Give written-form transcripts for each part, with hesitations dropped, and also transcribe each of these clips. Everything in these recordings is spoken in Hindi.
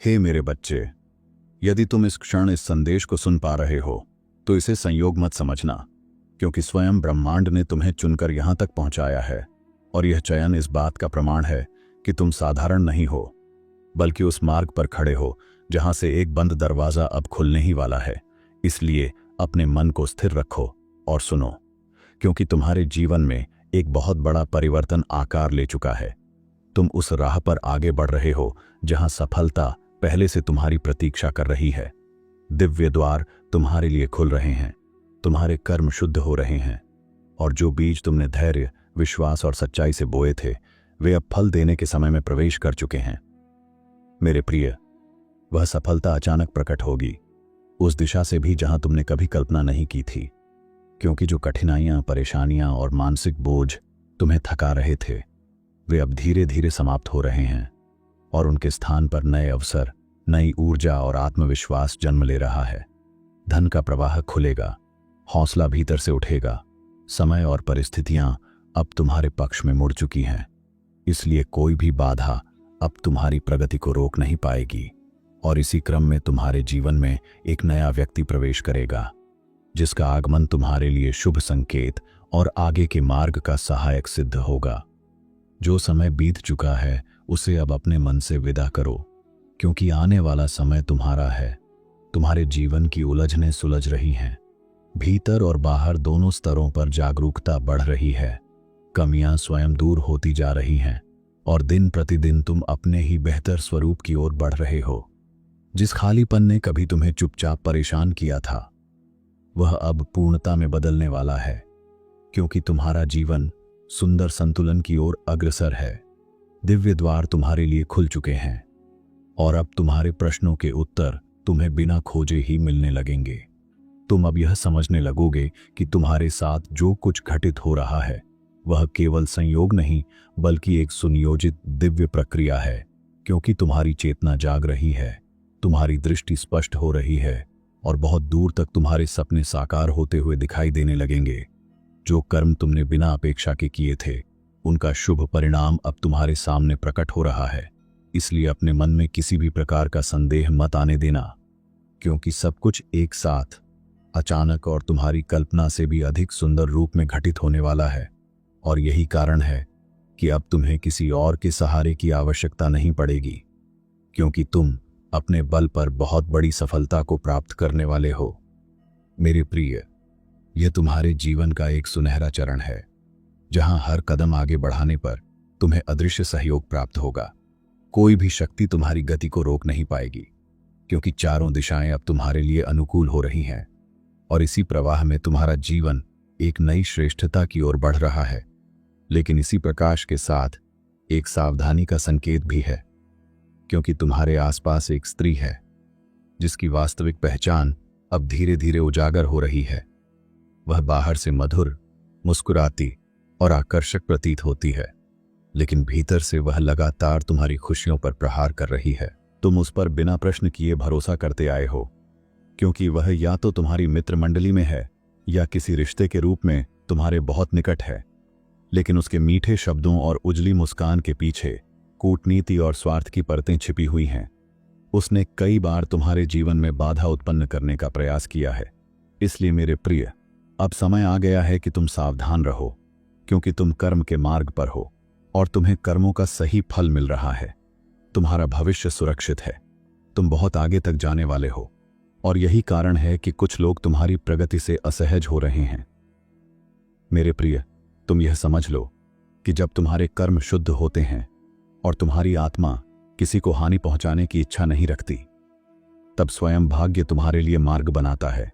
हे मेरे बच्चे, यदि तुम इस क्षण इस संदेश को सुन पा रहे हो तो इसे संयोग मत समझना, क्योंकि स्वयं ब्रह्मांड ने तुम्हें चुनकर यहां तक पहुंचाया है। और यह चयन इस बात का प्रमाण है कि तुम साधारण नहीं हो, बल्कि उस मार्ग पर खड़े हो जहां से एक बंद दरवाजा अब खुलने ही वाला है। इसलिए अपने मन को स्थिर रखो और सुनो, क्योंकि तुम्हारे जीवन में एक बहुत बड़ा परिवर्तन आकार ले चुका है। तुम उस राह पर आगे बढ़ रहे हो जहां सफलता पहले से तुम्हारी प्रतीक्षा कर रही है। दिव्य द्वार तुम्हारे लिए खुल रहे हैं, तुम्हारे कर्म शुद्ध हो रहे हैं, और जो बीज तुमने धैर्य, विश्वास और सच्चाई से बोए थे, वे अब फल देने के समय में प्रवेश कर चुके हैं। मेरे प्रिय, वह सफलता अचानक प्रकट होगी, उस दिशा से भी जहां तुमने कभी कल्पना नहीं की थी, क्योंकि जो कठिनाइयां, परेशानियां और मानसिक बोझ तुम्हें थका रहे थे, वे अब धीरे धीरे समाप्त हो रहे हैं, और उनके स्थान पर नए अवसर, नई ऊर्जा और आत्मविश्वास जन्म ले रहा है। धन का प्रवाह खुलेगा, हौसला भीतर से उठेगा, समय और परिस्थितियां अब तुम्हारे पक्ष में मुड़ चुकी हैं। इसलिए कोई भी बाधा अब तुम्हारी प्रगति को रोक नहीं पाएगी, और इसी क्रम में तुम्हारे जीवन में एक नया व्यक्ति प्रवेश करेगा, जिसका आगमन तुम्हारे लिए शुभ संकेत और आगे के मार्ग का सहायक सिद्ध होगा। जो समय बीत चुका है उसे अब अपने मन से विदा करो, क्योंकि आने वाला समय तुम्हारा है। तुम्हारे जीवन की उलझनें सुलझ रही हैं, भीतर और बाहर दोनों स्तरों पर जागरूकता बढ़ रही है, कमियां स्वयं दूर होती जा रही हैं, और दिन प्रतिदिन तुम अपने ही बेहतर स्वरूप की ओर बढ़ रहे हो। जिस खालीपन ने कभी तुम्हें चुपचाप परेशान किया था, वह अब पूर्णता में बदलने वाला है, क्योंकि तुम्हारा जीवन सुंदर संतुलन की ओर अग्रसर है। दिव्य द्वार तुम्हारे लिए खुल चुके हैं, और अब तुम्हारे प्रश्नों के उत्तर तुम्हें बिना खोजे ही मिलने लगेंगे। तुम अब यह समझने लगोगे कि तुम्हारे साथ जो कुछ घटित हो रहा है वह केवल संयोग नहीं, बल्कि एक सुनियोजित दिव्य प्रक्रिया है, क्योंकि तुम्हारी चेतना जाग रही है, तुम्हारी दृष्टि स्पष्ट हो रही है, और बहुत दूर तक तुम्हारे सपने साकार होते हुए दिखाई देने लगेंगे। जो कर्म तुमने बिना अपेक्षा के किए थे, उनका शुभ परिणाम अब तुम्हारे सामने प्रकट हो रहा है। इसलिए अपने मन में किसी भी प्रकार का संदेह मत आने देना, क्योंकि सब कुछ एक साथ, अचानक और तुम्हारी कल्पना से भी अधिक सुंदर रूप में घटित होने वाला है। और यही कारण है कि अब तुम्हें किसी और के सहारे की आवश्यकता नहीं पड़ेगी, क्योंकि तुम अपने बल पर बहुत बड़ी सफलता को प्राप्त करने वाले हो। मेरे प्रिय, यह तुम्हारे जीवन का एक सुनहरा चरण है, जहां हर कदम आगे बढ़ाने पर तुम्हें अदृश्य सहयोग प्राप्त होगा। कोई भी शक्ति तुम्हारी गति को रोक नहीं पाएगी, क्योंकि चारों दिशाएं अब तुम्हारे लिए अनुकूल हो रही हैं, और इसी प्रवाह में तुम्हारा जीवन एक नई श्रेष्ठता की ओर बढ़ रहा है। लेकिन इसी प्रकाश के साथ एक सावधानी का संकेत भी है, क्योंकि तुम्हारे आसपास एक स्त्री है जिसकी वास्तविक पहचान अब धीरे धीरे उजागर हो रही है। वह बाहर से मधुर, मुस्कुराती और आकर्षक प्रतीत होती है, लेकिन भीतर से वह लगातार तुम्हारी खुशियों पर प्रहार कर रही है। तुम उस पर बिना प्रश्न किए भरोसा करते आए हो, क्योंकि वह या तो तुम्हारी मित्र मंडली में है या किसी रिश्ते के रूप में तुम्हारे बहुत निकट है। लेकिन उसके मीठे शब्दों और उजली मुस्कान के पीछे कूटनीति और स्वार्थ की परतें छिपी हुई हैं। उसने कई बार तुम्हारे जीवन में बाधा उत्पन्न करने का प्रयास किया है। इसलिए मेरे प्रिय, अब समय आ गया है कि तुम सावधान रहो, क्योंकि तुम कर्म के मार्ग पर हो और तुम्हें कर्मों का सही फल मिल रहा है। तुम्हारा भविष्य सुरक्षित है, तुम बहुत आगे तक जाने वाले हो, और यही कारण है कि कुछ लोग तुम्हारी प्रगति से असहज हो रहे हैं। मेरे प्रिय, तुम यह समझ लो कि जब तुम्हारे कर्म शुद्ध होते हैं और तुम्हारी आत्मा किसी को हानि पहुंचाने की इच्छा नहीं रखती, तब स्वयं भाग्य तुम्हारे लिए मार्ग बनाता है।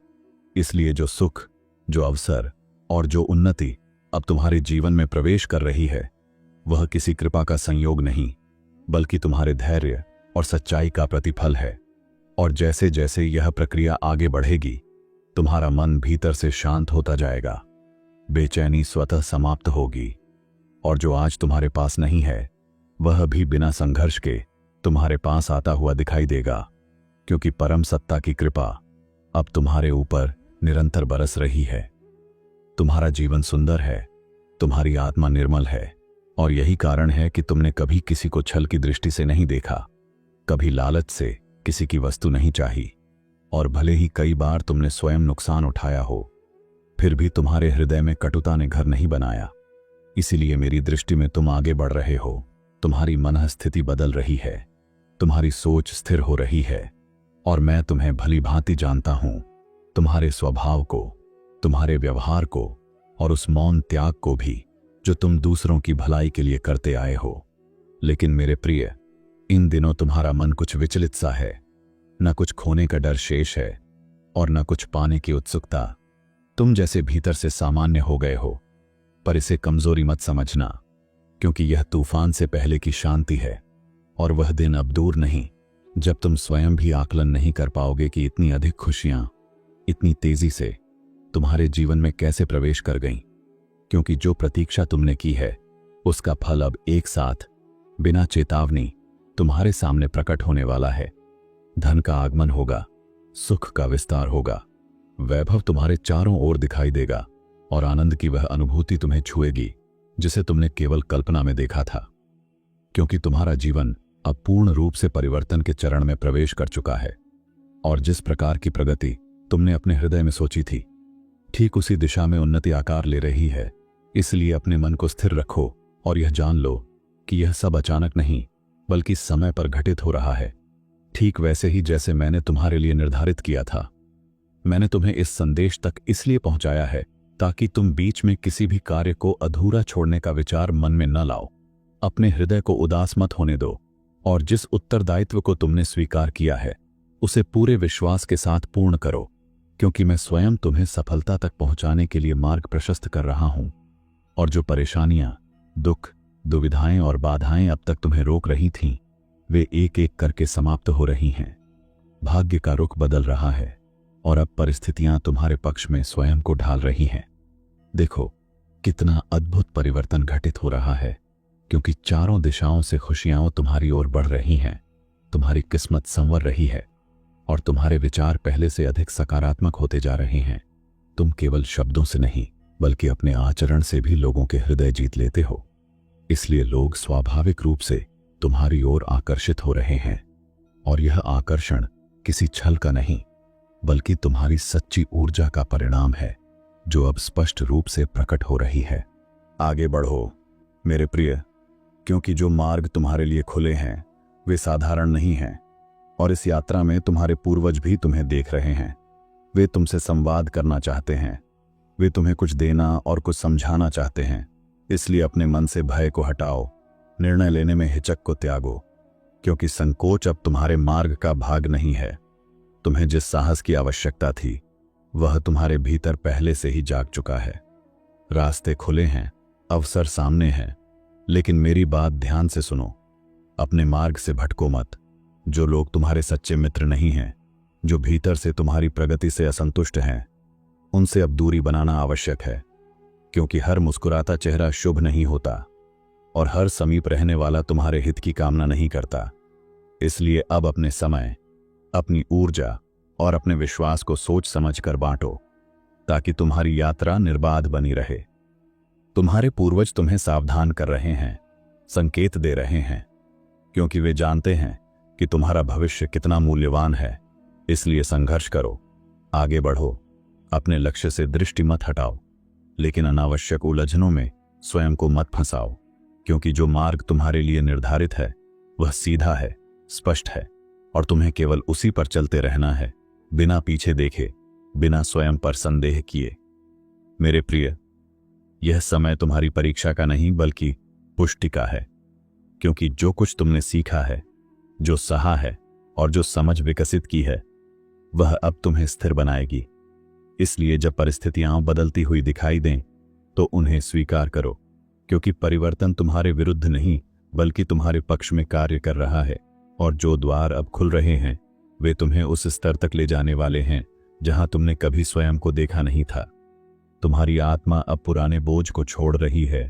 इसलिए जो सुख, जो अवसर और जो उन्नति अब तुम्हारे जीवन में प्रवेश कर रही है, वह किसी कृपा का संयोग नहीं, बल्कि तुम्हारे धैर्य और सच्चाई का प्रतिफल है। और जैसे जैसे यह प्रक्रिया आगे बढ़ेगी, तुम्हारा मन भीतर से शांत होता जाएगा, बेचैनी स्वतः समाप्त होगी, और जो आज तुम्हारे पास नहीं है वह भी बिना संघर्ष के तुम्हारे पास आता हुआ दिखाई देगा, क्योंकि परम सत्ता की कृपा अब तुम्हारे ऊपर निरंतर बरस रही है। तुम्हारा जीवन सुंदर है, तुम्हारी आत्मा निर्मल है, और यही कारण है कि तुमने कभी किसी को छल की दृष्टि से नहीं देखा, कभी लालच से किसी की वस्तु नहीं चाही, और भले ही कई बार तुमने स्वयं नुकसान उठाया हो, फिर भी तुम्हारे हृदय में कटुता ने घर नहीं बनाया। इसीलिए मेरी दृष्टि में तुम आगे बढ़ रहे हो, तुम्हारी मनः स्थिति बदल रही है, तुम्हारी सोच स्थिर हो रही है, और मैं तुम्हें भली भांति जानता हूं, तुम्हारे स्वभाव को, तुम्हारे व्यवहार को, और उस मौन त्याग को भी जो तुम दूसरों की भलाई के लिए करते आए हो। लेकिन मेरे प्रिय, इन दिनों तुम्हारा मन कुछ विचलित सा है, न कुछ खोने का डर शेष है और न कुछ पाने की उत्सुकता। तुम जैसे भीतर से सामान्य हो गए हो, पर इसे कमजोरी मत समझना, क्योंकि यह तूफान से पहले की शांति है, और वह दिन अब दूर नहीं जब तुम स्वयं भी आकलन नहीं कर पाओगे कि इतनी अधिक खुशियां इतनी तेजी से तुम्हारे जीवन में कैसे प्रवेश कर गईं। क्योंकि जो प्रतीक्षा तुमने की है उसका फल अब एक साथ बिना चेतावनी तुम्हारे सामने प्रकट होने वाला है। धन का आगमन होगा, सुख का विस्तार होगा, वैभव तुम्हारे चारों ओर दिखाई देगा, और आनंद की वह अनुभूति तुम्हें छुएगी जिसे तुमने केवल कल्पना में देखा था। क्योंकि तुम्हारा जीवन अब पूर्ण रूप से परिवर्तन के चरण में प्रवेश कर चुका है, और जिस प्रकार की प्रगति तुमने अपने हृदय में सोची थी, ठीक उसी दिशा में उन्नति आकार ले रही है। इसलिए अपने मन को स्थिर रखो और यह जान लो कि यह सब अचानक नहीं बल्कि समय पर घटित हो रहा है, ठीक वैसे ही जैसे मैंने तुम्हारे लिए निर्धारित किया था। मैंने तुम्हें इस संदेश तक इसलिए पहुंचाया है ताकि तुम बीच में किसी भी कार्य को अधूरा छोड़ने का विचार मन में न लाओ। अपने हृदय को उदास मत होने दो, और जिस उत्तरदायित्व को तुमने स्वीकार किया है उसे पूरे विश्वास के साथ पूर्ण करो, क्योंकि मैं स्वयं तुम्हें सफलता तक पहुंचाने के लिए मार्ग प्रशस्त कर रहा हूं। और जो परेशानियां, दुख, दुविधाएं और बाधाएं अब तक तुम्हें रोक रही थीं, वे एक एक करके समाप्त हो रही हैं। भाग्य का रुख बदल रहा है, और अब परिस्थितियां तुम्हारे पक्ष में स्वयं को ढाल रही हैं। देखो कितना अद्भुत परिवर्तन घटित हो रहा है, क्योंकि चारों दिशाओं से खुशियां तुम्हारी ओर बढ़ रही हैं। तुम्हारी किस्मत संवर रही है, और तुम्हारे विचार पहले से अधिक सकारात्मक होते जा रहे हैं। तुम केवल शब्दों से नहीं बल्कि अपने आचरण से भी लोगों के हृदय जीत लेते हो। इसलिए लोग स्वाभाविक रूप से तुम्हारी ओर आकर्षित हो रहे हैं, और यह आकर्षण किसी छल का नहीं बल्कि तुम्हारी सच्ची ऊर्जा का परिणाम है, जो अब स्पष्ट रूप से प्रकट हो रही है। आगे बढ़ो मेरे प्रिय, क्योंकि जो मार्ग तुम्हारे लिए खुले हैं वे साधारण नहीं हैं, और इस यात्रा में तुम्हारे पूर्वज भी तुम्हें देख रहे हैं। वे तुमसे संवाद करना चाहते हैं, वे तुम्हें कुछ देना और कुछ समझाना चाहते हैं। इसलिए अपने मन से भय को हटाओ, निर्णय लेने में हिचक को त्यागो, क्योंकि संकोच अब तुम्हारे मार्ग का भाग नहीं है। तुम्हें जिस साहस की आवश्यकता थी वह तुम्हारे भीतर पहले से ही जाग चुका है। रास्ते खुले हैं, अवसर सामने हैं, लेकिन मेरी बात ध्यान से सुनो। अपने मार्ग से भटको मत। जो लोग तुम्हारे सच्चे मित्र नहीं हैं, जो भीतर से तुम्हारी प्रगति से असंतुष्ट हैं, उनसे अब दूरी बनाना आवश्यक है, क्योंकि हर मुस्कुराता चेहरा शुभ नहीं होता, और हर समीप रहने वाला तुम्हारे हित की कामना नहीं करता। इसलिए अब अपने समय, अपनी ऊर्जा और अपने विश्वास को सोच समझकर बांटो, ताकि तुम्हारी यात्रा निर्बाध बनी रहे। तुम्हारे पूर्वज तुम्हें सावधान कर रहे हैं, संकेत दे रहे हैं, क्योंकि वे जानते हैं कि तुम्हारा भविष्य कितना मूल्यवान है। इसलिए संघर्ष करो, आगे बढ़ो, अपने लक्ष्य से दृष्टि मत हटाओ, लेकिन अनावश्यक उलझनों में स्वयं को मत फंसाओ, क्योंकि जो मार्ग तुम्हारे लिए निर्धारित है वह सीधा है, स्पष्ट है, और तुम्हें केवल उसी पर चलते रहना है, बिना पीछे देखे, बिना स्वयं पर संदेह किए। मेरे प्रिय, यह समय तुम्हारी परीक्षा का नहीं बल्कि पुष्टि का है, क्योंकि जो कुछ तुमने सीखा है, जो सहा है और जो समझ विकसित की है, वह अब तुम्हें स्थिर बनाएगी। इसलिए जब परिस्थितियां बदलती हुई दिखाई दें तो उन्हें स्वीकार करो, क्योंकि परिवर्तन तुम्हारे विरुद्ध नहीं बल्कि तुम्हारे पक्ष में कार्य कर रहा है, और जो द्वार अब खुल रहे हैं वे तुम्हें उस स्तर तक ले जाने वाले हैं जहां तुमने कभी स्वयं को देखा नहीं था। तुम्हारी आत्मा अब पुराने बोझ को छोड़ रही है,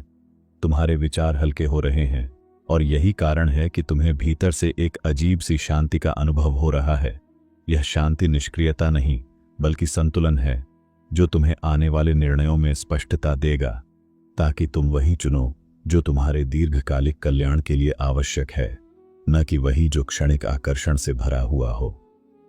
तुम्हारे विचार हल्के हो रहे हैं, और यही कारण है कि तुम्हें भीतर से एक अजीब सी शांति का अनुभव हो रहा है। यह शांति निष्क्रियता नहीं बल्कि संतुलन है, जो तुम्हें आने वाले निर्णयों में स्पष्टता देगा, ताकि तुम वही चुनो जो तुम्हारे दीर्घकालिक कल्याण के लिए आवश्यक है। न कि वही जो क्षणिक आकर्षण से भरा हुआ हो।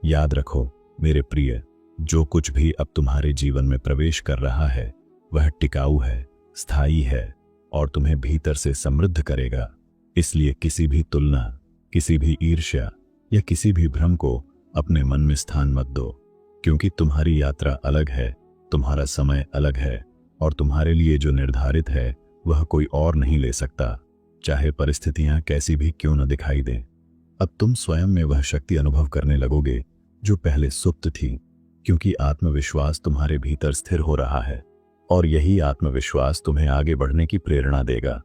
याद रखो मेरे प्रिय, जो कुछ भी अब तुम्हारे जीवन में प्रवेश कर रहा है वह टिकाऊ है, स्थायी है और तुम्हें भीतर से समृद्ध करेगा। इसलिए किसी भी तुलना, किसी भी ईर्ष्या या किसी भी भ्रम को अपने मन में स्थान मत दो, क्योंकि तुम्हारी यात्रा अलग है, तुम्हारा समय अलग है और तुम्हारे लिए जो निर्धारित है वह कोई और नहीं ले सकता, चाहे परिस्थितियां कैसी भी क्यों न दिखाई दें। अब तुम स्वयं में वह शक्ति अनुभव करने लगोगे जो पहले सुप्त थी, क्योंकि आत्मविश्वास तुम्हारे भीतर स्थिर हो रहा है और यही आत्मविश्वास तुम्हें आगे बढ़ने की प्रेरणा देगा,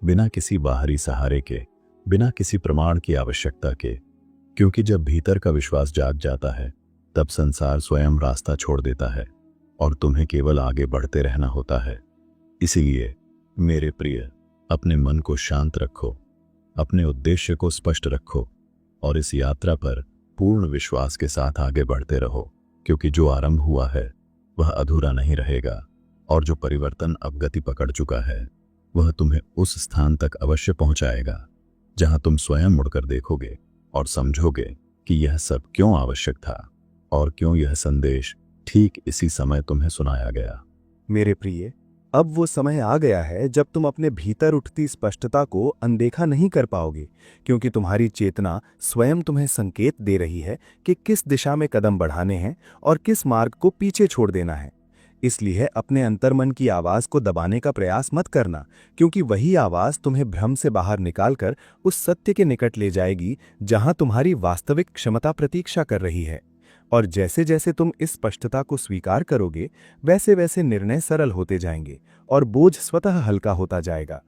बिना किसी बाहरी सहारे के, बिना किसी प्रमाण की आवश्यकता के। क्योंकि जब भीतर का विश्वास जाग जाता है तब संसार स्वयं रास्ता छोड़ देता है और तुम्हें केवल आगे बढ़ते रहना होता है। इसीलिए मेरे प्रिय, अपने मन को शांत रखो, अपने उद्देश्य को स्पष्ट रखो और इस यात्रा पर पूर्ण विश्वास के साथ आगे बढ़ते रहो, क्योंकि जो आरंभ हुआ है वह अधूरा नहीं रहेगा और जो परिवर्तन अब गति पकड़ चुका है वह तुम्हें उस स्थान तक अवश्य पहुंचाएगा जहां तुम स्वयं मुड़कर देखोगे और समझोगे कि यह सब क्यों आवश्यक था और क्यों यह संदेश ठीक इसी समय तुम्हें सुनाया गया। मेरे प्रिय, अब वो समय आ गया है जब तुम अपने भीतर उठती स्पष्टता को अनदेखा नहीं कर पाओगे, क्योंकि तुम्हारी चेतना स्वयं तुम्हें संकेत दे रही है कि किस दिशा में कदम बढ़ाने हैं और किस मार्ग को पीछे छोड़ देना है। इसलिए अपने अंतर्मन की आवाज को दबाने का प्रयास मत करना, क्योंकि वही आवाज तुम्हें भ्रम से बाहर निकालकर उस सत्य के निकट ले जाएगी जहां तुम्हारी वास्तविक क्षमता प्रतीक्षा कर रही है। और जैसे जैसे तुम इस स्पष्टता को स्वीकार करोगे, वैसे वैसे निर्णय सरल होते जाएंगे और बोझ स्वतः हल्का होता जाएगा।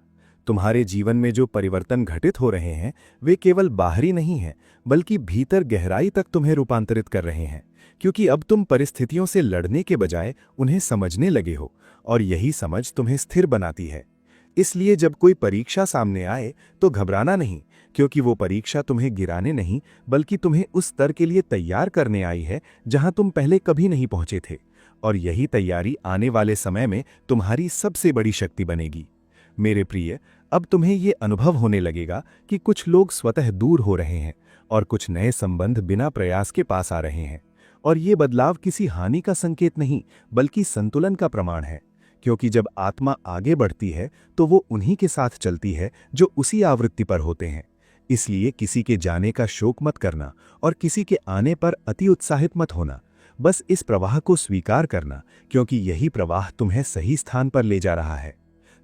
तुम्हारे जीवन में जो परिवर्तन घटित हो रहे हैं वे केवल बाहरी नहीं हैं, बल्कि भीतर गहराई तक तुम्हें रूपांतरित कर रहे हैं, क्योंकि अब तुम परिस्थितियों से लड़ने के बजाय उन्हें समझने लगे हो और यही समझ तुम्हें स्थिर बनाती है। इसलिए जब कोई परीक्षा सामने आए तो घबराना नहीं, क्योंकि वो परीक्षा तुम्हें गिराने नहीं बल्कि तुम्हें उस स्तर के लिए तैयार करने आई है जहां तुम पहले कभी नहीं पहुंचे थे। और यही तैयारी आने वाले समय में तुम्हारी सबसे बड़ी शक्ति बनेगी। मेरे प्रिय, अब तुम्हें ये अनुभव होने लगेगा कि कुछ लोग स्वतः दूर हो रहे हैं और कुछ नए संबंध बिना प्रयास के पास आ रहे हैं। और ये बदलाव किसी हानि का संकेत नहीं बल्कि संतुलन का प्रमाण है, क्योंकि जब आत्मा आगे बढ़ती है तो वो उन्हीं के साथ चलती है जो उसी आवृत्ति पर होते हैं। इसलिए किसी के जाने का शोक मत करना और किसी के आने पर अति उत्साहित मत होना। बस इस प्रवाह को स्वीकार करना, क्योंकि यही प्रवाह तुम्हें सही स्थान पर ले जा रहा है।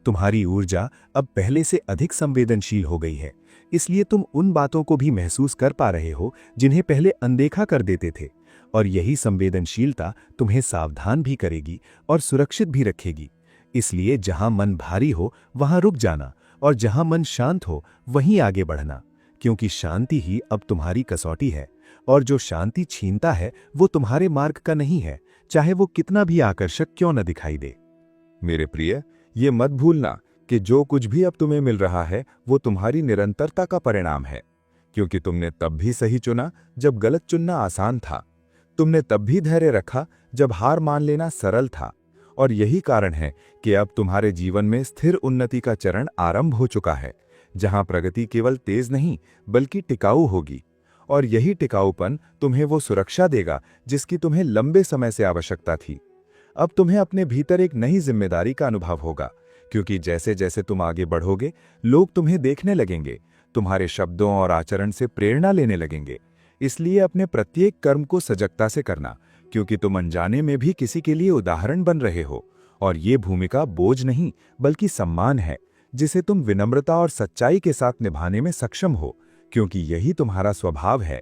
तुम्हारी ऊर्जा अब पहले से अधिक संवेदनशील हो गई है, इसलिए तुम उन बातों को भी महसूस कर पा रहे हो जिन्हें पहले अनदेखा कर देते थे। और यही संवेदनशीलता तुम्हें सावधान भी करेगी और सुरक्षित भी रखेगी। इसलिए जहां मन भारी हो वहां रुक जाना और जहां मन शांत हो वहीं आगे बढ़ना, क्योंकि शांति ही अब तुम्हारी कसौटी है। और जो शांति छीनता है वो तुम्हारे मार्ग का नहीं है, चाहे वो कितना भी आकर्षक क्यों न दिखाई दे। मेरे प्रिय, ये मत भूलना कि जो कुछ भी अब तुम्हें मिल रहा है वो तुम्हारी निरंतरता का परिणाम है, क्योंकि तुमने तब भी सही चुना जब गलत चुनना आसान था। तुमने तब भी धैर्य रखा जब हार मान लेना सरल था। और यही कारण है कि अब तुम्हारे जीवन में स्थिर उन्नति का चरण आरंभ हो चुका है, जहां प्रगति केवल तेज नहीं बल्कि टिकाऊ होगी। और यही टिकाऊपन तुम्हें वो सुरक्षा देगा जिसकी तुम्हें लंबे समय से आवश्यकता थी। अब तुम्हें अपने भीतर एक नई जिम्मेदारी का अनुभव होगा, क्योंकि जैसे जैसे तुम आगे बढ़ोगे लोग तुम्हें देखने लगेंगे, तुम्हारे शब्दों और आचरण से प्रेरणा लेने लगेंगे। इसलिए अपने प्रत्येक कर्म को सजगता से करना, क्योंकि तुम अनजाने में भी किसी के लिए उदाहरण बन रहे हो। और ये भूमिका बोझ नहीं बल्कि सम्मान है, जिसे तुम विनम्रता और सच्चाई के साथ निभाने में सक्षम हो, क्योंकि यही तुम्हारा स्वभाव है।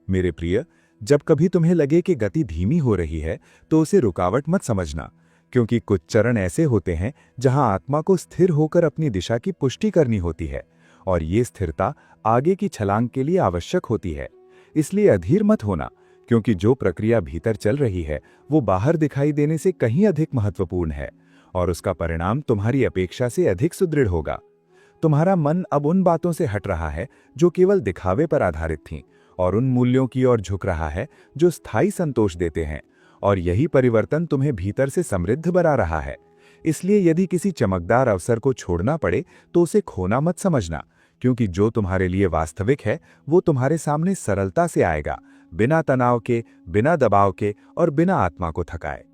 मेरे प्रिय, जब कभी तुम्हें लगे कि गति धीमी हो रही है तो उसे रुकावट मत समझना, क्योंकि कुछ चरण ऐसे होते हैं जहां आत्मा को स्थिर होकर अपनी दिशा की पुष्टि करनी होती है, और ये स्थिरता आगे की छलांग के लिए आवश्यक होती है। इसलिए अधीर मत होना, क्योंकि जो प्रक्रिया भीतर चल रही है वो बाहर दिखाई देने से कहीं अधिक महत्वपूर्ण है और उसका परिणाम तुम्हारी अपेक्षा से अधिक सुदृढ़ होगा। तुम्हारा मन अब उन बातों से हट रहा है जो केवल दिखावे पर आधारित थीं और उन मूल्यों की ओर झुक रहा है जो स्थायी संतोष देते हैं। और यही परिवर्तन तुम्हें भीतर से समृद्ध बना रहा है। इसलिए यदि किसी चमकदार अवसर को छोड़ना पड़े तो उसे खोना मत समझना, क्योंकि जो तुम्हारे लिए वास्तविक है वो तुम्हारे सामने सरलता से आएगा, बिना तनाव के, बिना दबाव के और बिना आत्मा को थकाए।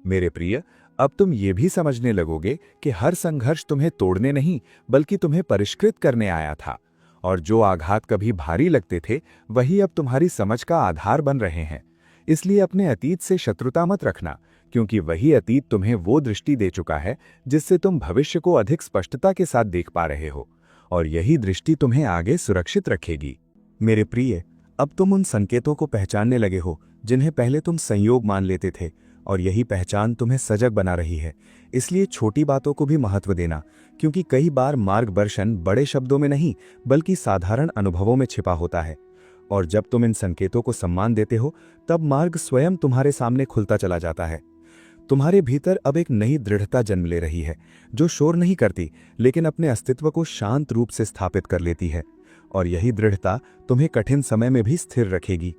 मेरे प्रिय, अब तुम ये भी समझने लगोगे कि हर संघर्ष तुम्हें तोड़ने नहीं बल्कि तुम्हें परिष्कृत करने आया था, और जो आघात कभी भारी लगते थे वही अब तुम्हारी समझ का आधार बन रहे हैं। इसलिए अपने अतीत से शत्रुता मत रखना, क्योंकि वही अतीत तुम्हें वो दृष्टि दे चुका है जिससे तुम भविष्य को अधिक स्पष्टता के साथ देख पा रहे हो, और यही दृष्टि तुम्हें आगे सुरक्षित रखेगी। मेरे प्रिय, अब तुम उन संकेतों को पहचानने लगे हो जिन्हें पहले तुम संयोग मान लेते थे, और यही पहचान तुम्हें सजग बना रही है। इसलिए छोटी बातों को भी महत्व देना, क्योंकि कई बार मार्गदर्शन बड़े शब्दों में नहीं बल्कि साधारण अनुभवों में छिपा होता है। और जब तुम इन संकेतों को सम्मान देते हो तब मार्ग स्वयं तुम्हारे सामने खुलता चला जाता है। तुम्हारे भीतर अब एक नई दृढ़ता जन्म ले रही है, जो शोर नहीं करती लेकिन अपने अस्तित्व को शांत रूप से स्थापित कर लेती है, और यही दृढ़ता तुम्हें कठिन समय में भी स्थिर रखेगी।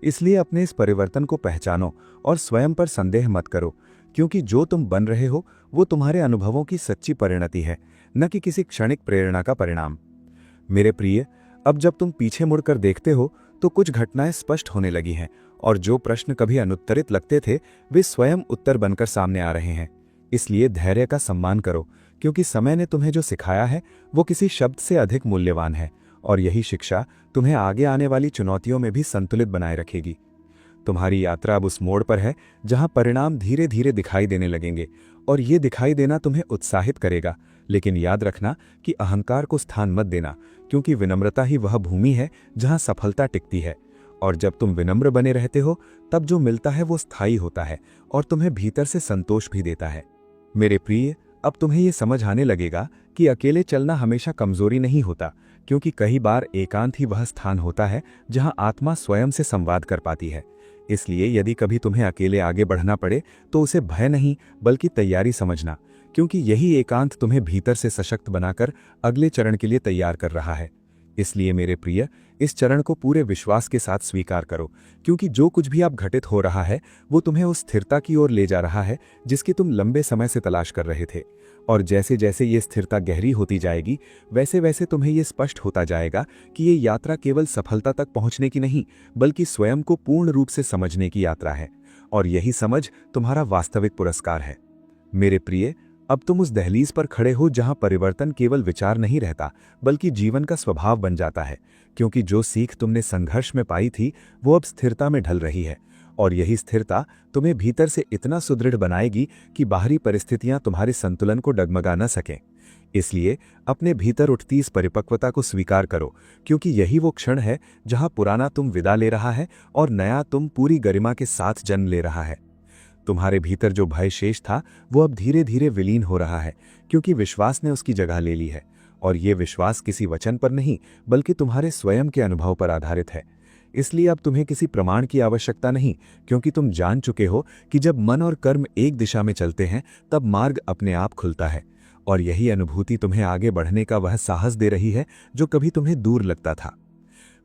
इसलिए अपने इस परिवर्तन को पहचानो और स्वयं पर संदेह मत करो, क्योंकि जो तुम बन रहे हो वो तुम्हारे अनुभवों की सच्ची परिणति है, न कि किसी क्षणिक प्रेरणा का परिणाम। मेरे प्रिय, अब जब तुम पीछे मुड़कर देखते हो तो कुछ घटनाएं स्पष्ट होने लगी हैं, और जो प्रश्न कभी अनुत्तरित लगते थे वे स्वयं उत्तर बनकर सामने आ रहे हैं। इसलिए धैर्य का सम्मान करो, क्योंकि समय ने तुम्हें जो सिखाया है वो किसी शब्द से अधिक मूल्यवान है, और यही शिक्षा तुम्हें आगे आने वाली चुनौतियों में भी संतुलित बनाए रखेगी। तुम्हारी यात्रा अब उस मोड़ पर है जहां परिणाम धीरे धीरे दिखाई देने लगेंगे, और ये दिखाई देना तुम्हें उत्साहित करेगा। लेकिन याद रखना कि अहंकार को स्थान मत देना, क्योंकि विनम्रता ही वह भूमि है जहां सफलता टिकती है। और जब तुम विनम्र बने रहते हो तब जो मिलता है वो स्थायी होता है और तुम्हें भीतर से संतोष भी देता है। मेरे प्रिय, अब तुम्हें ये समझ आने लगेगा कि अकेले चलना हमेशा कमजोरी नहीं होता, क्योंकि कई बार एकांत ही वह स्थान होता है जहां आत्मा स्वयं से संवाद कर पाती है। इसलिए यदि कभी तुम्हें अकेले आगे बढ़ना पड़े तो उसे भय नहीं बल्कि तैयारी समझना, क्योंकि यही एकांत तुम्हें भीतर से सशक्त बनाकर अगले चरण के लिए तैयार कर रहा है। इसलिए मेरे प्रिय, इस चरण को पूरे विश्वास के साथ स्वीकार करो, क्योंकि जो कुछ भी अब घटित हो रहा है वो तुम्हें उस स्थिरता की ओर ले जा रहा है जिसकी तुम लंबे समय से तलाश कर रहे थे। और जैसे जैसे ये स्थिरता गहरी होती जाएगी वैसे वैसे तुम्हें ये स्पष्ट होता जाएगा कि ये यात्रा केवल सफलता तक पहुंचने की नहीं बल्कि स्वयं को पूर्ण रूप से समझने की यात्रा है, और यही समझ तुम्हारा वास्तविक पुरस्कार है। मेरे प्रिय, अब तुम उस दहलीज पर खड़े हो जहां परिवर्तन केवल विचार नहीं रहता बल्कि जीवन का स्वभाव बन जाता है, क्योंकि जो सीख तुमने संघर्ष में पाई थी वो अब स्थिरता में ढल रही है, और यही स्थिरता तुम्हें भीतर से इतना सुदृढ़ बनाएगी कि बाहरी परिस्थितियां तुम्हारे संतुलन को डगमगा न सकें। इसलिए अपने भीतर उठती इस परिपक्वता को स्वीकार करो, क्योंकि यही वो क्षण है जहां पुराना तुम विदा ले रहा है और नया तुम पूरी गरिमा के साथ जन्म ले रहा है। तुम्हारे भीतर जो भय शेष था वो अब धीरे धीरे विलीन हो रहा है, क्योंकि विश्वास ने उसकी जगह ले ली है, और ये विश्वास किसी वचन पर नहीं बल्कि तुम्हारे स्वयं के अनुभव पर आधारित है। इसलिए अब तुम्हें किसी प्रमाण की आवश्यकता नहीं, क्योंकि तुम जान चुके हो कि जब मन और कर्म एक दिशा में चलते हैं तब मार्ग अपने आप खुलता है, और यही अनुभूति तुम्हें आगे बढ़ने का वह साहस दे रही है जो कभी तुम्हें दूर लगता था।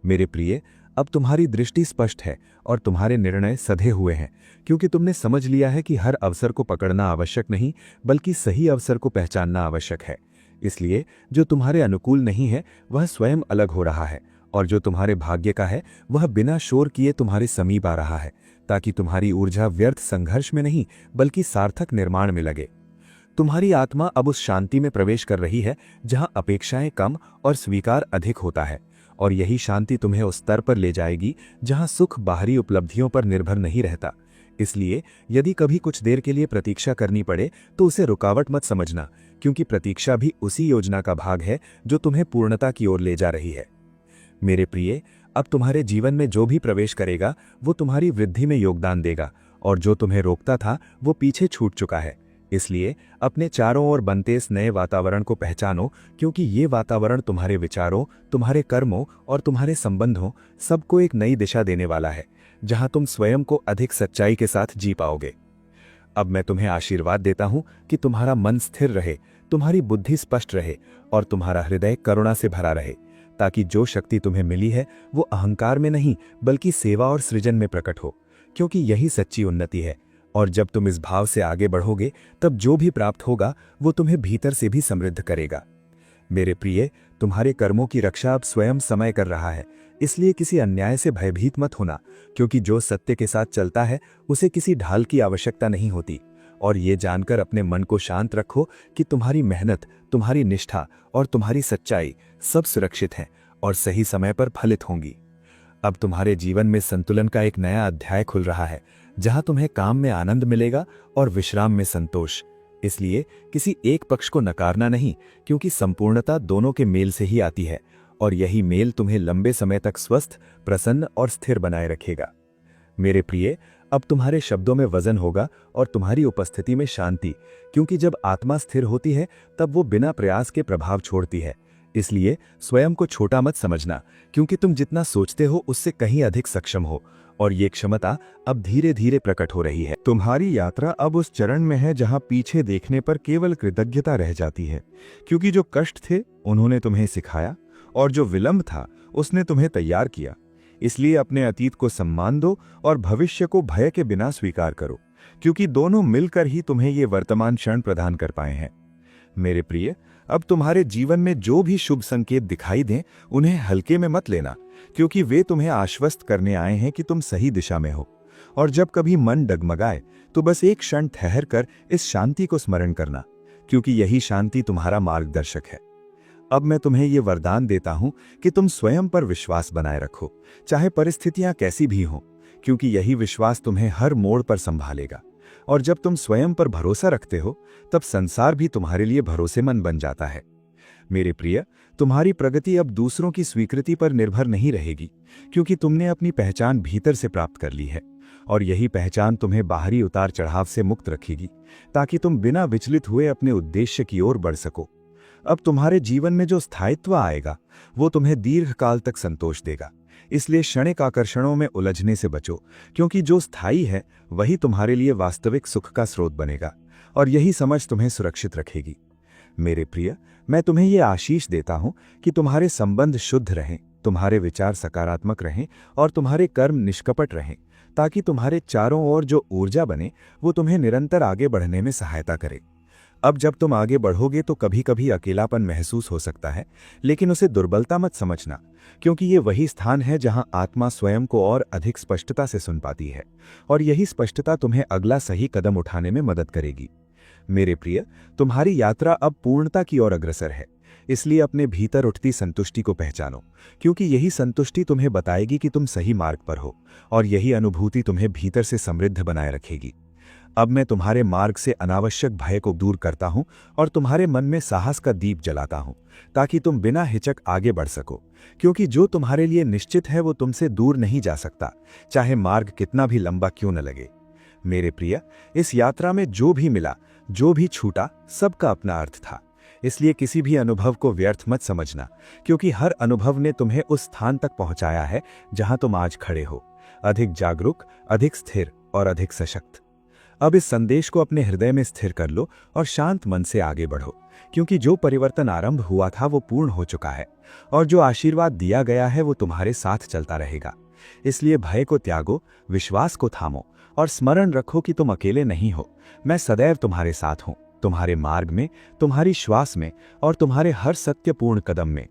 मेरे प्रिय, अब तुम्हारी दृष्टि स्पष्ट है और तुम्हारे निर्णय सधे हुए हैं, क्योंकि तुमने समझ लिया है कि हर अवसर को पकड़ना आवश्यक नहीं बल्कि सही अवसर को पहचानना आवश्यक है। इसलिए जो तुम्हारे अनुकूल नहीं है वह स्वयं अलग हो रहा है, और जो तुम्हारे भाग्य का है वह बिना शोर किए तुम्हारे समीप आ रहा है, ताकि तुम्हारी ऊर्जा व्यर्थ संघर्ष में नहीं बल्कि सार्थक निर्माण में लगे। तुम्हारी आत्मा अब उस शांति में प्रवेश कर रही है जहां अपेक्षाएं कम और स्वीकार अधिक होता है, और यही शांति तुम्हें उस स्तर पर ले जाएगी जहां सुख बाहरी उपलब्धियों पर निर्भर नहीं रहता। इसलिए यदि कभी कुछ देर के लिए प्रतीक्षा करनी पड़े तो उसे रुकावट मत समझना, क्योंकि प्रतीक्षा भी उसी योजना का भाग है जो तुम्हें पूर्णता की ओर ले जा रही है। मेरे प्रिय, अब तुम्हारे जीवन में जो भी प्रवेश करेगा वो तुम्हारी वृद्धि में योगदान देगा, और जो तुम्हें रोकता था वो पीछे छूट चुका है। इसलिए अपने चारों ओर बनते इस नए वातावरण को पहचानो, क्योंकि ये वातावरण तुम्हारे विचारों, तुम्हारे कर्मों और तुम्हारे संबंधों सबको एक नई दिशा देने वाला है, जहां तुम स्वयं को अधिक सच्चाई के साथ जी पाओगे। अब मैं तुम्हें आशीर्वाद देता हूं कि तुम्हारा मन स्थिर रहे, तुम्हारी बुद्धि स्पष्ट रहे और तुम्हारा हृदय करुणा से भरा रहे, ताकि जो शक्ति तुम्हें मिली है वो अहंकार में नहीं बल्कि सेवा और सृजन में प्रकट हो, क्योंकि यही सच्ची उन्नति है। और जब तुम इस भाव से आगे बढ़ोगे तब जो भी प्राप्त होगा वो तुम्हें भीतर से भी समृद्ध करेगा। मेरे प्रिय, तुम्हारे कर्मों की रक्षा अब स्वयं समय कर रहा है, इसलिए किसी अन्याय से भयभीत मत होना, क्योंकि जो सत्य के साथ चलता है उसे किसी ढाल की आवश्यकता नहीं होती। और ये जानकर अपने मन को शांत रखो कि तुम्हारी मेहनत, तुम्हारी निष्ठा और तुम्हारी सच्चाई सब सुरक्षित हैं और सही समय पर फलित होंगी। अब तुम्हारे जीवन में संतुलन का एक नया अध्याय खुल रहा है, जहां तुम्हें काम में आनंद मिलेगा और विश्राम में संतोष। इसलिए किसी एक पक्ष को नकारना नहीं, क्योंकि संपूर्णता दोनों के मेल से ही आती है और यही मेल तुम्हें लंबे समय तक स्वस्थ, प्रसन्न और स्थिर बनाए रखेगा। मेरे प्रिय, अब तुम्हारे शब्दों में वजन होगा और तुम्हारी उपस्थिति में शांति, क्योंकि जब आत्मा स्थिर होती है तब वो बिना प्रयास के प्रभाव छोड़ती है। इसलिए स्वयं को छोटा मत समझना, क्योंकि तुम जितना सोचते हो उससे कहीं अधिक सक्षम हो और ये क्षमता अब धीरे धीरे प्रकट हो रही है। तुम्हारी यात्रा अब उस चरण में है जहां पीछे देखने पर केवल कृतज्ञता रह जाती है, क्योंकि जो कष्ट थे उन्होंने तुम्हें सिखाया और जो विलंब था उसने तुम्हें तैयार किया। इसलिए अपने अतीत को सम्मान दो और भविष्य को भय के बिना स्वीकार करो, क्योंकि दोनों मिलकर ही तुम्हें ये वर्तमान क्षण प्रदान कर पाए हैं। मेरे प्रिय, अब तुम्हारे जीवन में जो भी शुभ संकेत दिखाई दें उन्हें हल्के में मत लेना, क्योंकि वे तुम्हें आश्वस्त करने आए हैं कि तुम सही दिशा में हो। और जब कभी मन डगमगाए तो बस एक क्षण ठहर कर इस शांति को स्मरण करना, क्योंकि यही शांति तुम्हारा मार्गदर्शक है। अब मैं तुम्हें ये वरदान देता हूं कि तुम स्वयं पर विश्वास बनाए रखो, चाहे परिस्थितियां कैसी भी हों, क्योंकि यही विश्वास तुम्हें हर मोड़ पर संभालेगा। और जब तुम स्वयं पर भरोसा रखते हो तब संसार भी तुम्हारे लिए भरोसेमंद बन जाता है। मेरे प्रिय, तुम्हारी प्रगति अब दूसरों की स्वीकृति पर निर्भर नहीं रहेगी, क्योंकि तुमने अपनी पहचान भीतर से प्राप्त कर ली है और यही पहचान तुम्हें बाहरी उतार चढ़ाव से मुक्त रखेगी, ताकि तुम बिना विचलित हुए अपने उद्देश्य की ओर बढ़ सको। अब तुम्हारे जीवन में जो स्थायित्व आएगा वो तुम्हें दीर्घकाल तक संतोष देगा। इसलिए क्षणिक आकर्षणों में उलझने से बचो, क्योंकि जो स्थायी है वही तुम्हारे लिए वास्तविक सुख का स्रोत बनेगा और यही समझ तुम्हें सुरक्षित रखेगी। मेरे प्रिय, मैं तुम्हें ये आशीष देता हूं कि तुम्हारे संबंध शुद्ध रहें, तुम्हारे विचार सकारात्मक रहें और तुम्हारे कर्म निष्कपट रहें, ताकि तुम्हारे चारों ओर जो ऊर्जा बने वो तुम्हें निरंतर आगे बढ़ने में सहायता करे। अब जब तुम आगे बढ़ोगे तो कभी कभी अकेलापन महसूस हो सकता है, लेकिन उसे दुर्बलता मत समझना, क्योंकि ये वही स्थान है जहां आत्मा स्वयं को और अधिक स्पष्टता से सुन पाती है और यही स्पष्टता तुम्हें अगला सही कदम उठाने में मदद करेगी। मेरे प्रिय, तुम्हारी यात्रा अब पूर्णता की ओर अग्रसर है, इसलिए अपने भीतर उठती संतुष्टि को पहचानो, क्योंकि यही संतुष्टि तुम्हें बताएगी कि तुम सही मार्ग पर हो और यही अनुभूति तुम्हें भीतर से समृद्ध बनाए रखेगी। अब मैं तुम्हारे मार्ग से अनावश्यक भय को दूर करता हूं और तुम्हारे मन में साहस का दीप जलाता हूं, ताकि तुम बिना हिचक आगे बढ़ सको, क्योंकि जो तुम्हारे लिए निश्चित है वो तुमसे दूर नहीं जा सकता, चाहे मार्ग कितना भी लंबा क्यों न लगे। मेरे प्रिय, इस यात्रा में जो भी मिला, जो भी छूटा, सबका अपना अर्थ था। इसलिए किसी भी अनुभव को व्यर्थ मत समझना, क्योंकि हर अनुभव ने तुम्हें उस स्थान तक पहुंचाया है जहां तुम आज खड़े हो, अधिक जागरूक, अधिक स्थिर और अधिक सशक्त। अब इस संदेश को अपने हृदय में स्थिर कर लो और शांत मन से आगे बढ़ो, क्योंकि जो परिवर्तन आरंभ हुआ था वो पूर्ण हो चुका है और जो आशीर्वाद दिया गया है वो तुम्हारे साथ चलता रहेगा। इसलिए भय को त्यागो, विश्वास को थामो और स्मरण रखो कि तुम अकेले नहीं हो। मैं सदैव तुम्हारे साथ हूं, तुम्हारे मार्ग में, तुम्हारी श्वास में और तुम्हारे हर सत्यपूर्ण कदम में।